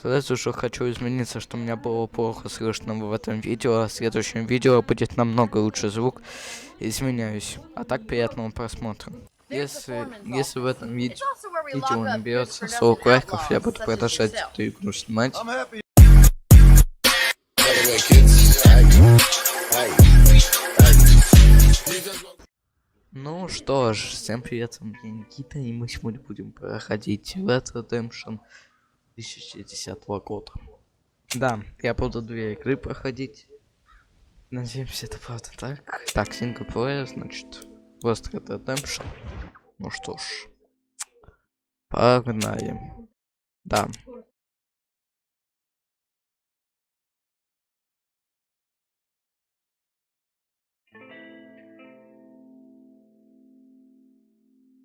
Сразу же хочу измениться, что меня было плохо слышно в этом видео, а в следующем видео будет намного лучше звук. Извиняюсь. А так приятного просмотра. Если в этом видео наберется 40 лайков, я буду продолжать эту игру снимать. Ну что ж, всем привет, я Никита, и мы сегодня будем проходить Red Redemption 2010 года. Да, я буду 2 игры проходить. Надеемся, это правда так. Так, синглплеер, значит, Red Redemption. Ну что ж, погнали. Да.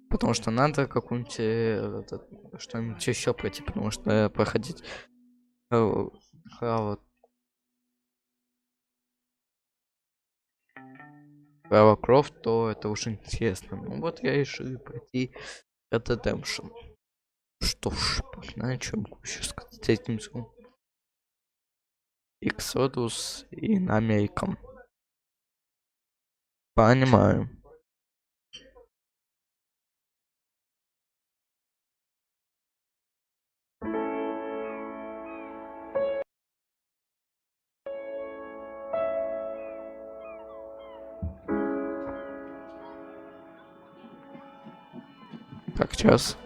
Потому что надо какую-нибудь что-нибудь еще пройти, потому что проходить Лара Крофт, то это уже интересно. Ну вот я решил пройти Red Redemption. Что ж, погнали, что могу еще сказать этим звуком. Exodus и Американ. Понимаю. Так, сейчас.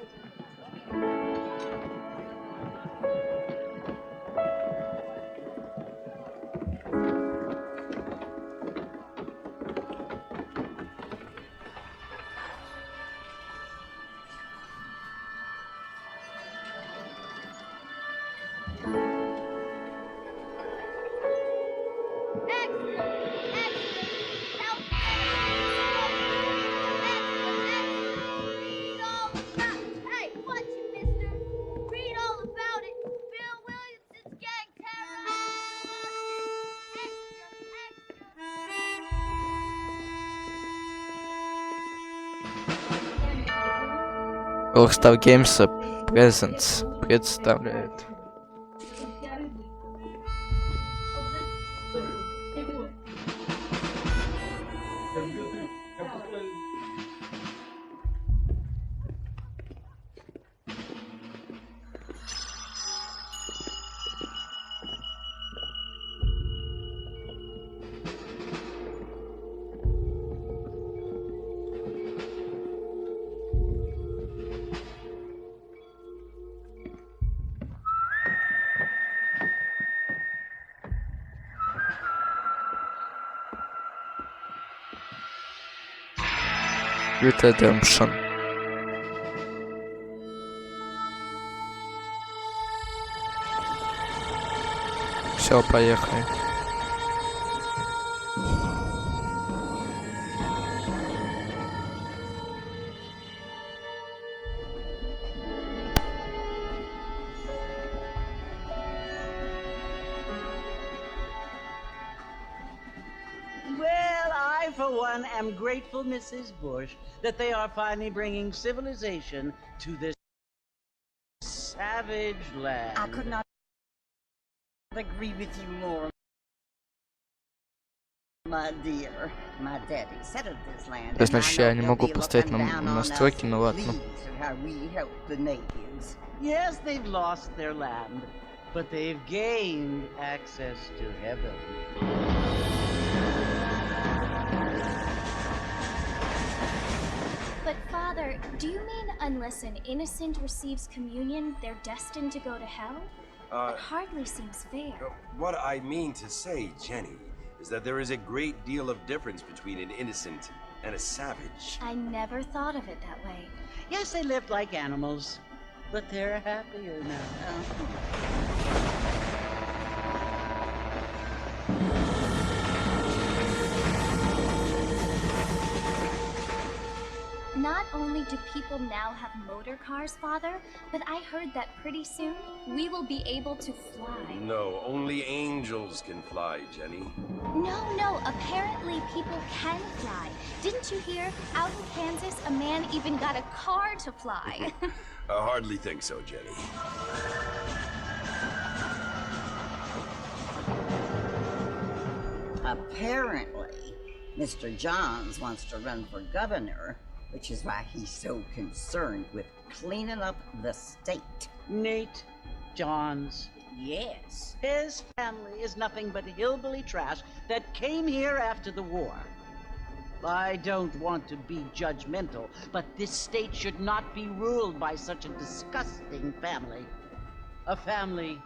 Rockstar Games Presents представляет. Red Redemption. Все, поехали. For one, am grateful, Mrs. Bush, that they are finally bringing civilization to this savage land. I could not agree with you more, my dear. My daddy settled this land. Значит, я не могу поставить на настройки, но ладно. How we help the natives. Yes, they've lost their land, but they've gained access to heaven. But Father, do you mean unless an innocent receives communion, they're destined to go to hell? That hardly seems fair. What I mean to say, Jenny, is that there is a great deal of difference between an innocent and a savage. I never thought of it that way. Yes, they lived like animals, but they're happier now. Not only do people now have motor cars, Father, but I heard that pretty soon we will be able to fly. No, only angels can fly, Jenny. No, apparently people can fly. Didn't you hear? Out in Kansas, a man even got a car to fly. I hardly think so, Jenny. Apparently, Mr. Johns wants to run for governor, which is why he's so concerned with cleaning up the state. Nate Johns. Yes. His family is nothing but hillbilly trash that came here after the war. I don't want to be judgmental, but this state should not be ruled by such a disgusting family. A family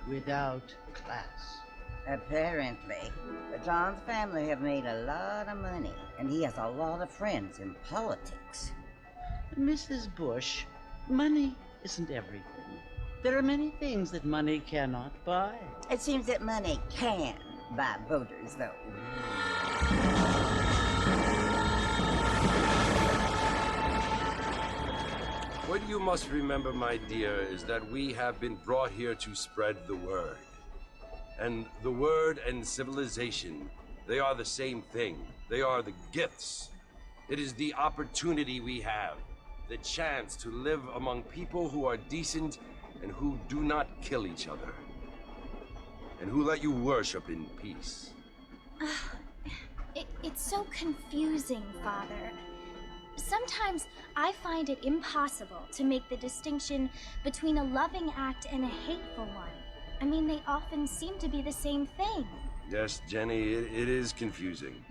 without class. Apparently, the Johns family have made a lot of money, and he has a lot of friends in politics. Mrs. Bush, money isn't everything. There are many things that money cannot buy. It seems that money can buy voters, though. What you must remember, my dear, is that we have been brought here to spread the word. And the word and civilization, they are the same thing. They are the gifts. It is the opportunity we have, the chance to live among people who are decent and who do not kill each other, and who let you worship in peace. It's so confusing, Father. Sometimes I find it impossible to make the distinction between a loving act and a hateful one. I mean, they often seem to be the same thing. Yes, Jenny, it is confusing.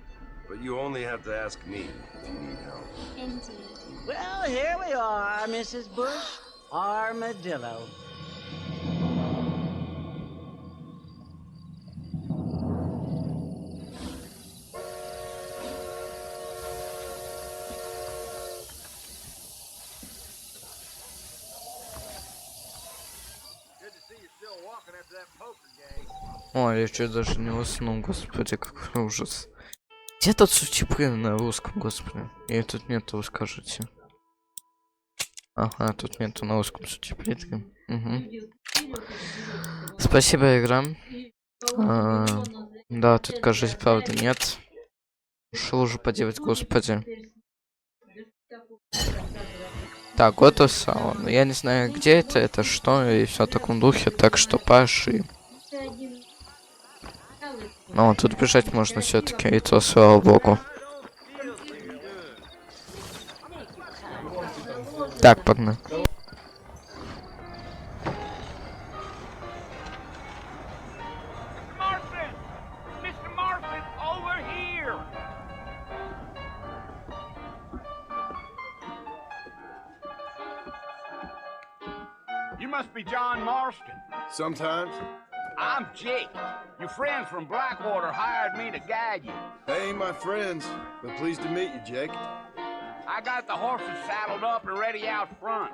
But you only have to ask me if you need help. Indeed. Well, here we are, Mrs. Bush. Armadillo. Ой, я чуть даже не уснул, господи, какой ужас. Где тут субтитры на русском, господи? И тут нету, скажите. Ага, тут нету на русском субтитры. Угу. Спасибо, игра. Да, тут, кажется, правда нет. Что уже поделать, господи. Так, вот и сауна. Я не знаю, где это что, и все в таком духе, так что паши. Ну, тут бежать можно все-таки, и то, слава богу. Так, погнали. You must be John Marston. Sometimes. I'm Jake. Your friends from Blackwater hired me to guide you. They ain't my friends, but pleased to meet you, Jake. I got the horses saddled up and ready out front.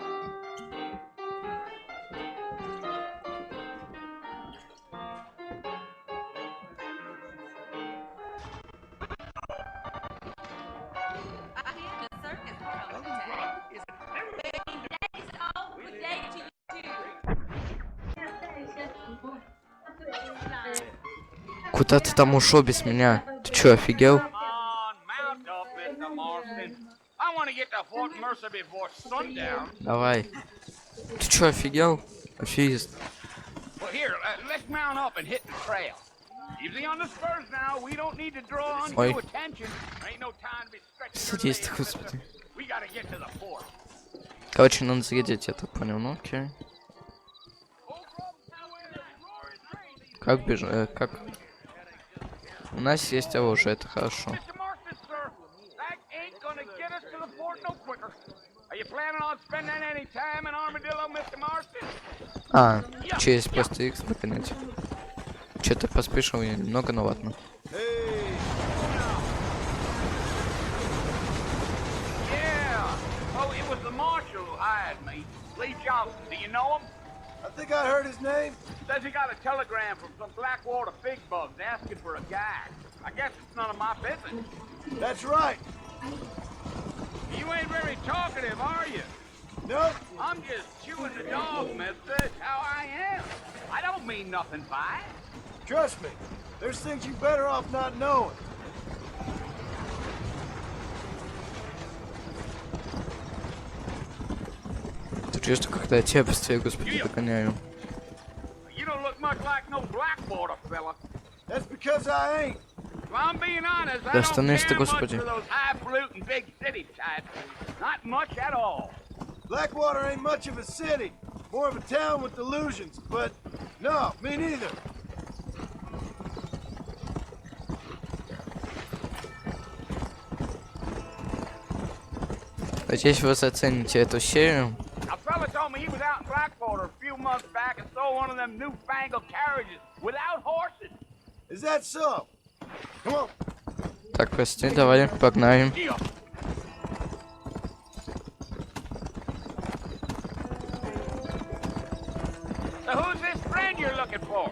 Куда ты там ушел без меня? Ты чё, офигел? Давай. Ты чё, офигел? Офигист. Ой. Садись, господи. Короче, надо зарядить, я так понял, ну окей. Как бежать? Как? У нас есть оружие, это хорошо. А, через просто X догонять. Что-то поспешил я немного, но ладно. I think I heard his name. Says he got a telegram from some Blackwater big bugs asking for a guide. I guess it's none of my business. That's right. You ain't very talkative, are you? Nope. I'm just chewing the dog, mister. It's how I am. I don't mean nothing by it. Trust me. There's things you better off not knowing. Чувствую, когда я тебя быстрее, господи, догоняю. You don't look much like no Blackwater fella. That's because I ain't. I'm being honest, I Да don't остановись ты, care much господи. for those highfalutin big city types. Not much at all. Blackwater ain't much of a city. More of a town with delusions, but no, me neither. Надеюсь, вы зацените эту серию. A fella told me he was out in Blackwater a few months back and saw one of them newfangled carriages without horses. Is that so? Come on. Так, прости, давай, погнали. So who's this friend you're looking for?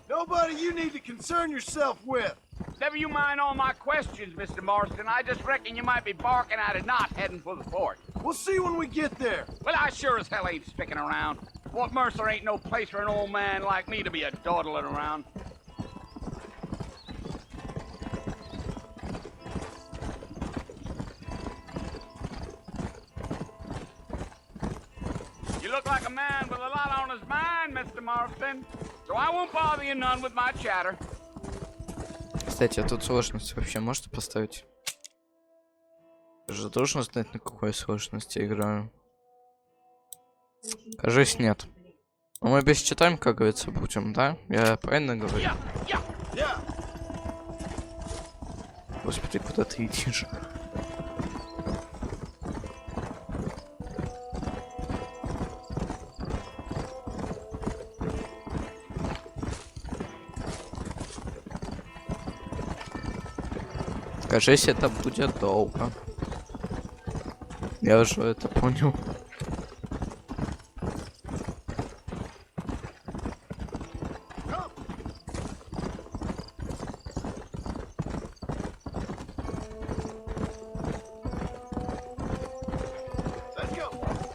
Nobody you need to concern yourself with. Never you mind all my questions, Mr. Marston. I just reckon you might be barking at a knot heading for the fort. We'll see when we get there. Well, I sure as hell ain't sticking around. Fort Mercer ain't no place for an old man like me to be a dawdling around. You look like a man with a lot on his mind, Mr. Marston. So I won't bother you none with my chatter. Кстати, а тут сложность вообще можете поставить? Я же должен знать, на какой сложности играю. Кажись, нет. Но мы без читаем, как говорится, будем, да? Я правильно говорю? Господи, куда ты идешь? Кажись, это будет долго. Я уже это понял.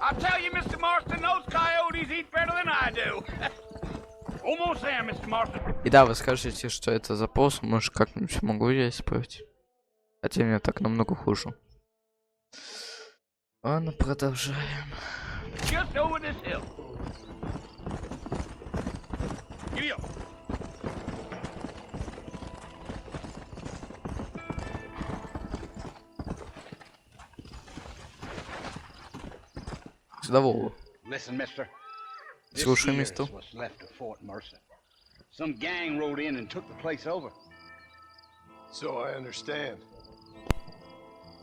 I'll tell you, Mr. Marston, those coyotes eat better than I do. Almost there, Mr. Marston. И да, вы скажете, что это за пост, может, как-нибудь могу я исправить. Хотя мне так намного хуже. Ладно, продолжаем. Just over this hill. Here. Здорово. Listen, mister. Слушай, This мистер. here's what's left of Fort Mercer. Some gang rode in and took the place over. So I understand.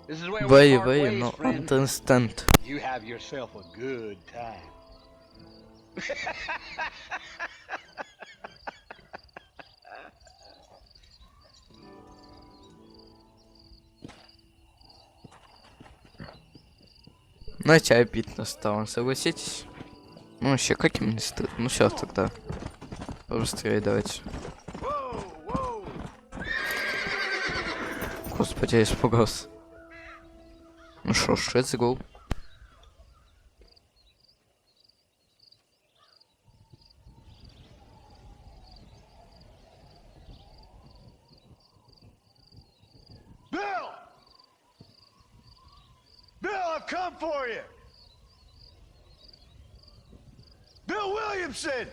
This is where we Very, part very ways, no friend. understand. You have yourself a good time. Знаете, обидно стало, согласитесь? Ну, вообще, каким не стыдно. Ну, сейчас тогда. Побыстрее давайте. Господи, я испугался. Ну что ж, let's go. Bill! Bill, I've come for you! Bill Williamson!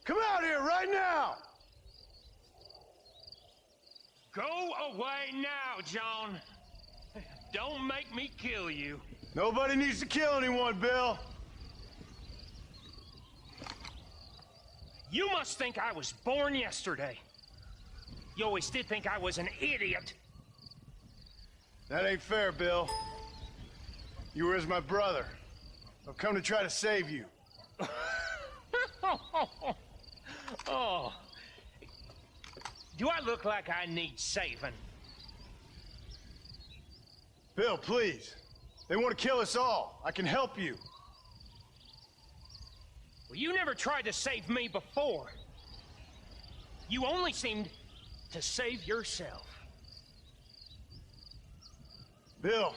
Come out here right now! Go away now, John. Don't make me kill you. Nobody needs to kill anyone, Bill. You must think I was born yesterday. You always did think I was an idiot. That ain't fair, Bill. You were as my brother. I've come to try to save you. Oh. Do I look like I need saving? Bill, please. They want to kill us all. I can help you. Well, you never tried to save me before. You only seemed to save yourself. Bill,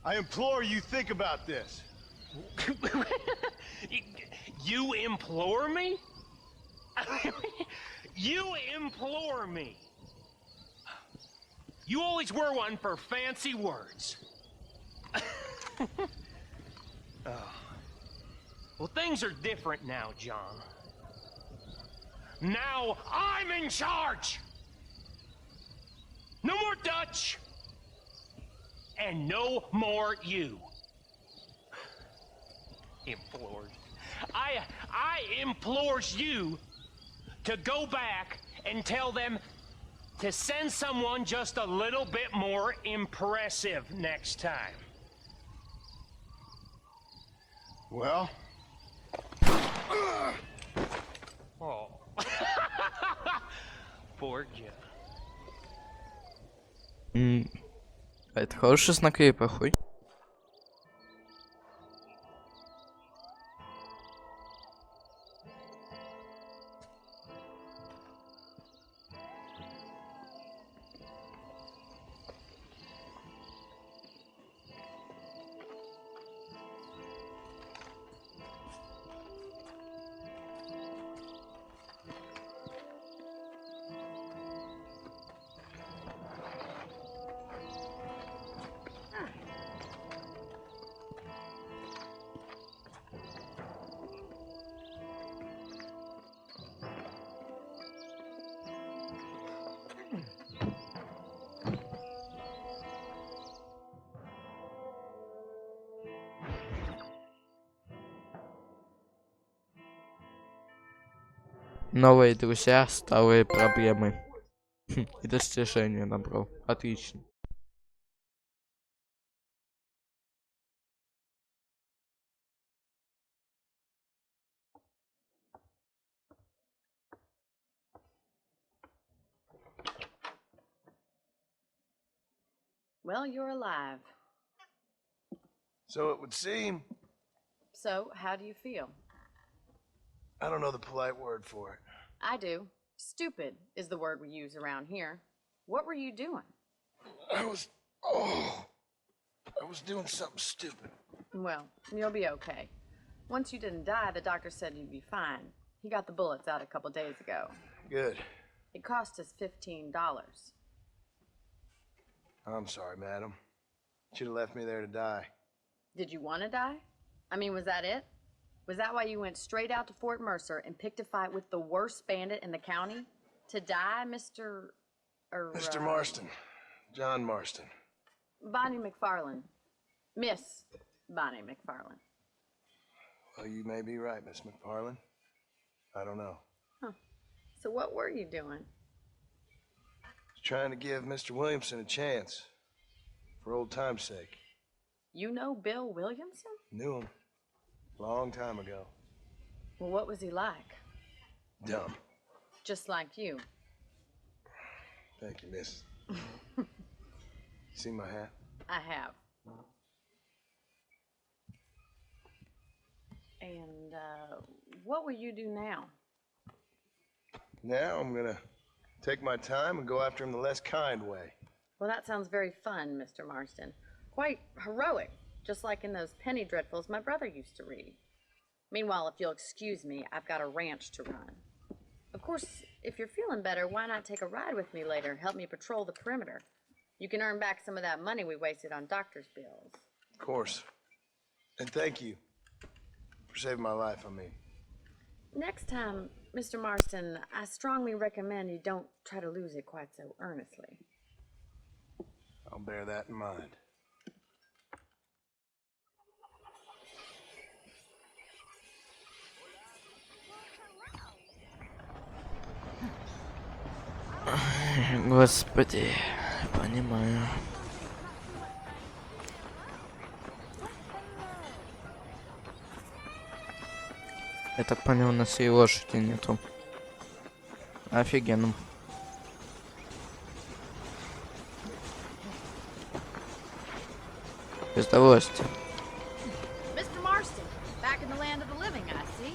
I implore you think about this. You implore me? You implore me. You always were one for fancy words. Oh. Well, things are different now, John. Now I'm in charge. No more Dutch! And no more you. Implores. I implores you to go back and tell them to send someone just a little bit more impressive next time. Well? Oh. Poor John. Это хороший знак или плохой? Новые друзья, старые проблемы. И достижения набрал. Отлично. Well, you're alive. So it would seem. So, how do you feel? I don't know the polite word for it. I do. Stupid is the word we use around here. What were you doing? I was doing something stupid. Well, you'll be okay. Once you didn't die, the doctor said you'd be fine. He got the bullets out a couple days ago. Good. It cost us $15. I'm sorry, madam. Should have left me there to die. Did you want to die? I mean, was that it? Was that why you went straight out to Fort Mercer and picked a fight with the worst bandit in the county? To die, Mr. Mr. Marston. John Marston. Bonnie McFarlane. Miss Bonnie McFarlane. Well, you may be right, Miss McFarlane. I don't know. Huh. So what were you doing? Trying to give Mr. Williamson a chance. For old time's sake. You know Bill Williamson? Knew him. Long time ago. Well, what was he like? Dumb. Just like you. Thank you, miss. See my hat? I have. And, what will you do now? Now I'm gonna take my time and go after him the less kind way. Well, that sounds very fun, Mr. Marston. Quite heroic, just like in those penny dreadfuls my brother used to read. Meanwhile, if you'll excuse me, I've got a ranch to run. Of course, if you're feeling better, why not take a ride with me later? Help me patrol the perimeter. You can earn back some of that money we wasted on doctor's bills. Of course. And thank you for saving my life, I mean. Next time, Mr. Marston, I strongly recommend you don't try to lose it quite so earnestly. I'll bear that in mind. Господи, понимаю. Я так понял, у нас и лошади нету. Офигенно. Без удовольствия. Mr. Marston, back in the land of the living, I see.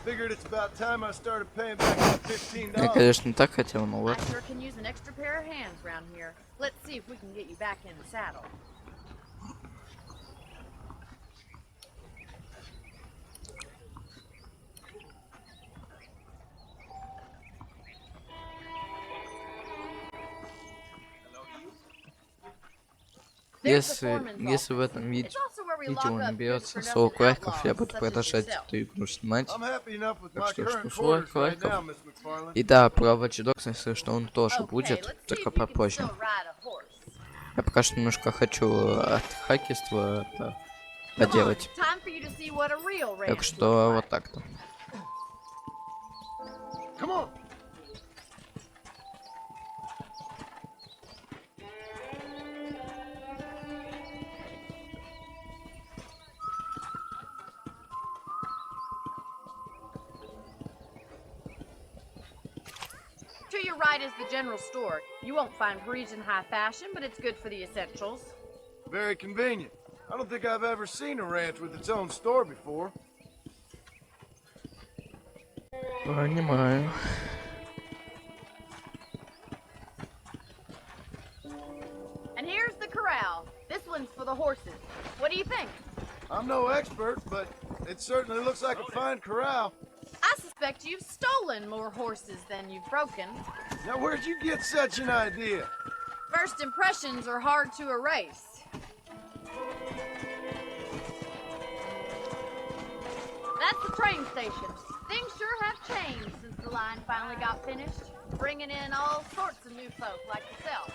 Figured it's about time I started paying back that $15. Я, конечно, так хотел, но вот. I sure can use an extra pair of hands around here. Let's see if we can get you back in the saddle. Если в этом видео... It's also where видео наберется 40 лайков, я буду продолжать эту игру снимать. Так что жду 40 лайков. И да, про Watch Dogs, если что, он тоже будет, только попозже. Я пока что немножко хочу от хакерства это поделать. Так что вот так-то. To your right is the general store. You won't find Parisian high fashion, but it's good for the essentials. Very convenient. I don't think I've ever seen a ranch with its own store before. Понимаю. And here's the corral. This one's for the horses. What do you think? I'm no expert, but it certainly looks like a fine corral. I suspect you've stolen more horses than you've broken. Now, where'd you get such an idea? First impressions are hard to erase. That's the train station. Things sure have changed since the line finally got finished, bringing in all sorts of new folk like yourself.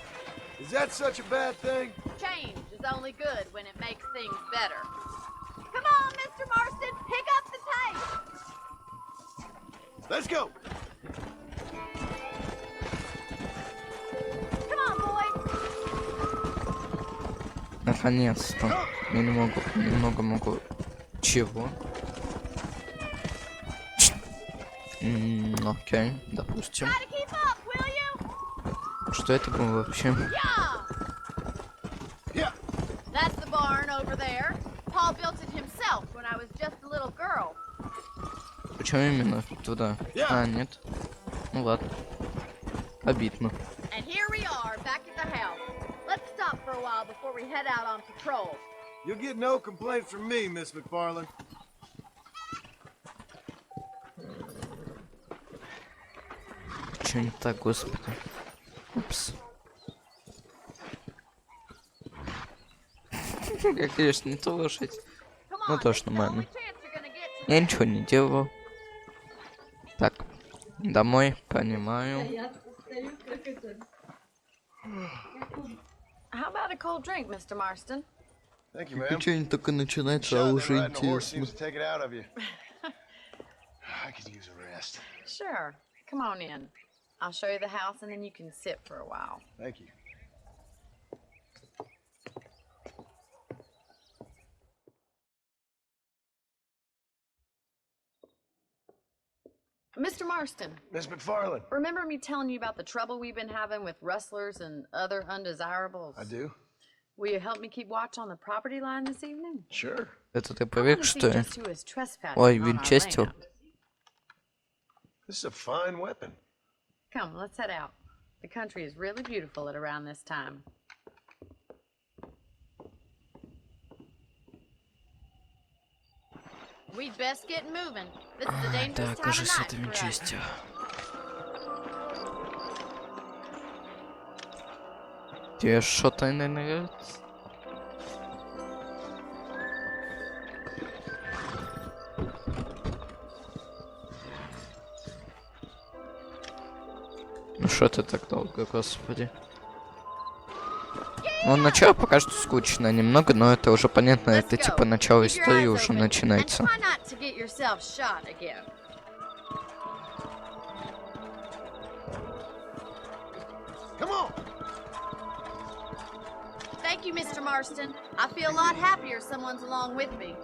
Is that such a bad thing? Change is only good when it makes things better. Come on, Mr. Marston, pick up the pace. Let's go. Come on, boy. Наконец-то. Я немного могу. Чего? Окей, допустим. Try to keep up, will you? Что это было вообще? Yeah. That's the barn over there. Paul built it himself when I was just a little girl. Почему именно туда? А, нет. Ну ладно. Обидно. And here we are, back at the house. Let's stop for a while before we head out on patrol. You'll get no complaints from me, Miss McFarland. Чё не так, господи? Упс. Я, конечно, не то лошадь. Ну, точно, маме. Я ничего не делал. Так, домой, понимаю. How about a cold drink, Mr. Marston? Thank you, ma'am. Приключение только начинается, а уже интересно. I could use a rest. Sure. Come on in. I'll show you the house and then you can sit for a while. Thank you. Mr. Marston. Miss McFarland. Remember me telling you about the trouble we've been having with rustlers and other undesirables? I do. Will you help me keep watch on the property line this evening? Sure. Это ты проверишь, что ли? Just who is trespassing Ой, on our винчестер. land. This is a fine weapon. Come, let's head out. The country is really beautiful at around this time. We'd best get moving. This is a dangerous Так, time уже of с night этой for us. винчестер. Тебе что-то не нравится? Ну что ты так долго, господи? Ну, начало пока что скучно немного, но это уже понятно, это типа начало истории уже начинается. Thank you, Mr. Marston. I feel a lot happier someone's along with me.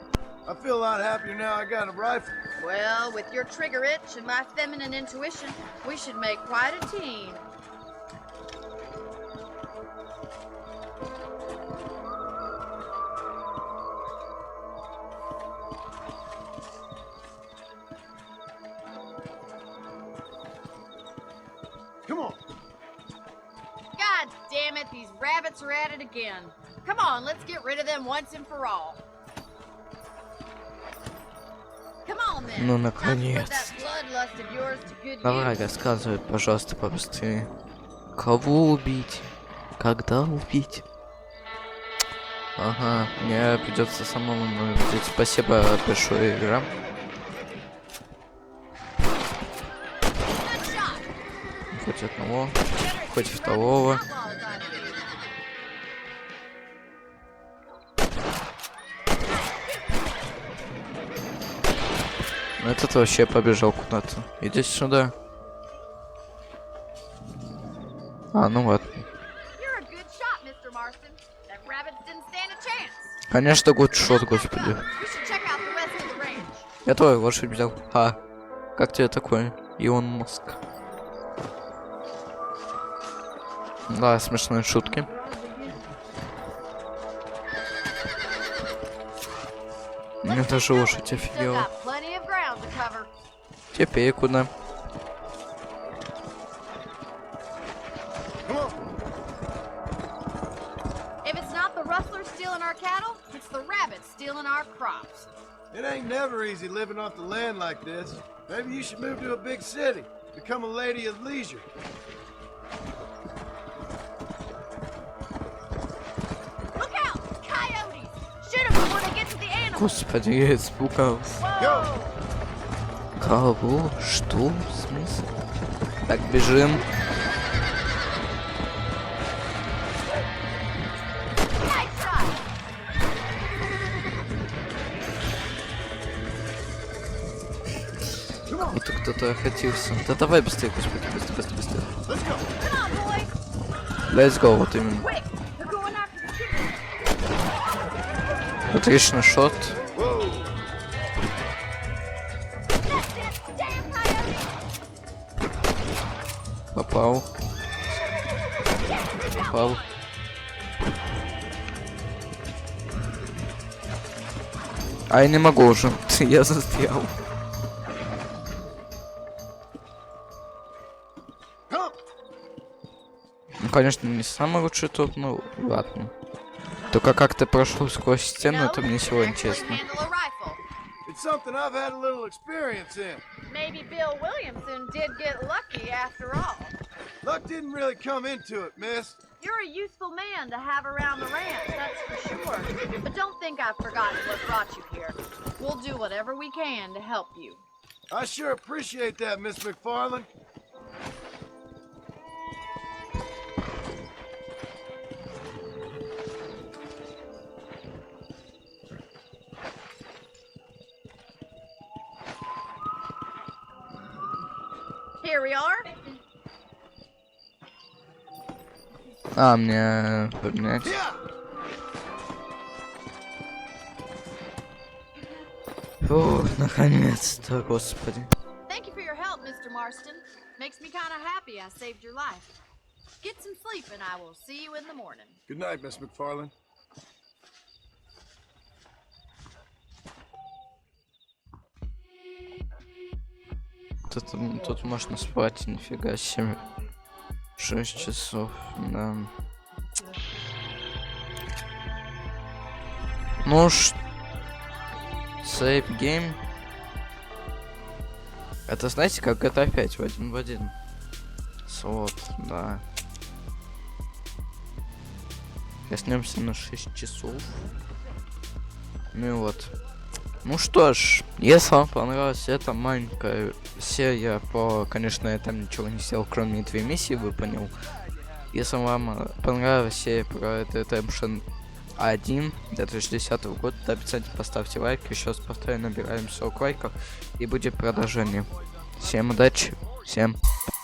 I feel a lot happier now I got a rifle. Well, with your trigger itch and my feminine intuition, we should make quite a team. Come on. God damn it, these rabbits are at it again. Come on, let's get rid of them once and for all. Come on, then. Ну, Time to put наконец. that bloodlust of yours to good Давай, use. рассказывай, пожалуйста, побыстрее. Кого убить? Когда убить? Ага, мне придется самому говорить. Спасибо большое, игра. Хоть одного, хоть второго. Ну, этот вообще побежал куда-то. Иди сюда. А, ну ладно. Конечно, гудшот, господи. Я твой лошадь взял. А, как тебе такое, Илон Маск? Да, смешные шутки. Мне даже лошадь офигела. Теперь куда? It ain't never easy living off the land like this. Maybe you should move to a big city. Become a lady of leisure. Look out! Coyotes! Shoot them before they get to the animals! Господи, я испугался. Кого? Что? В смысле? Так, бежим. Вот кто-то охотился. Да давай быстрее, господи, быстрее. Let's go, вот именно. Отлично, шот. Попал. А я не могу уже. Я застрял. Ну, конечно, не самый лучший топ, но ладно. Только как ты прошел сквозь стену, это мне сегодня честно. It's something I've had a little experience in. Maybe Bill Williamson did get lucky after all. Luck didn't really come into it, miss. You're a useful man to have around the ranch, that's for sure. But don't think I've forgotten what brought you here. We'll do whatever we can to help you. I sure appreciate that, Miss McFarland. Here we are. А, мне поменять. Фух, наконец-то, господи. Thank you for your help, Mr. Marston. Makes me kind of happy I saved your life. Get some sleep and I will see you in the morning. Good night, Miss McFarland. Тут можно спать, нифига себе. 6 часов, да. Ну ж, сейв гейм. Это знаете, как GTA 5 в один в один. Вот, да. Коснемся на 6 часов. Ну и вот. Ну что ж, если вам понравилась эта маленькая серия по... Конечно, я там ничего не сделал, кроме 2 миссии, вы понял. Если вам понравилась серия про Redemption 1 2010 года, то обязательно поставьте лайк. Еще раз повторяю, набираем 40 лайков и будет продолжение. Всем удачи, всем пока.